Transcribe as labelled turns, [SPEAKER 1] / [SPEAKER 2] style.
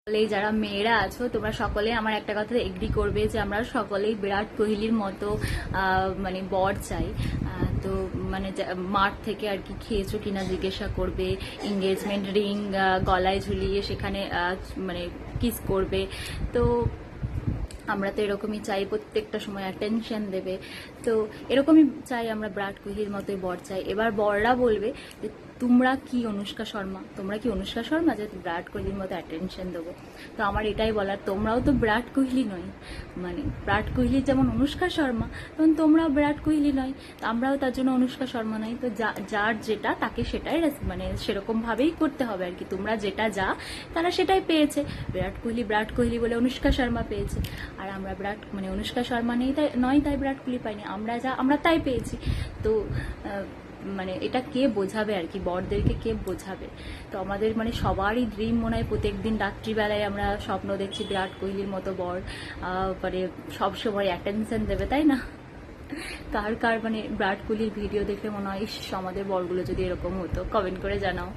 [SPEAKER 1] সকলেই যারা মেয়েরা আছো তোমরা সকলে আমার একটা কথা এগ্রি করবে যে আমরা সকলেই বিরাট কোহলির মতো মানে বর চাই। তো মানে মাঠ থেকে আর কি খেয়েছো কিনা জিজ্ঞাসা করবে, এঙ্গেজমেন্ট রিং গলায় ঝুলিয়ে সেখানে মানে কিস করবে। তো আমরা তো এরকমই চাই, প্রত্যেকটা সময় অ্যাটেনশন দেবে। তো এরকমই চাই আমরা, বিরাট কোহলির মতোই বর চাই। এবার বররা বলবে যে তোমরা কি অনুষ্কা শর্মা, তোমরা কি অনুষ্কা শর্মা যে বিরাট কোহলির মতো অ্যাটেনশন দেবো? তো আমার এটাই বলার, তোমরাও তো বিরাট কোহলি নয়, মানে বিরাট কোহলি যেমন অনুষ্কা শর্মা তখন তোমরাও বিরাট কোহলি নয়, তো আমরাও তার জন্য অনুষ্কা শর্মা নয়। তো যার যেটা তাকে সেটাই মানে সেরকম ভাবেই করতে হবে আর কি। তোমরা যেটা যা তারা সেটাই পেয়েছে, বিরাট কোহলি বলে অনুষ্কা শর্মা পেয়েছে, আর আমরা মানে অনুষ্কা শর্মা নেই তাই নয়, তাই বিরাট কোহলি পাইনি, আমরা তাই পেয়েছি। তো মানে এটা কে বোঝাবে আর কি, বরদেরকে কে বোঝাবে? তো আমাদের মানে সবারই ড্রিম মনে হয় প্রত্যেকদিন রাত্রিবেলায় আমরা স্বপ্ন দেখছি বিরাট কোহলির মতো বর মানে সবসময় অ্যাটেনশন দেবে, তাই না? কার কার মানে বিরাট কোহলির ভিডিও দেখে মনে হয় ইস আমাদের বরগুলো যদি এরকম হতো, কমেন্ট করে জানাও।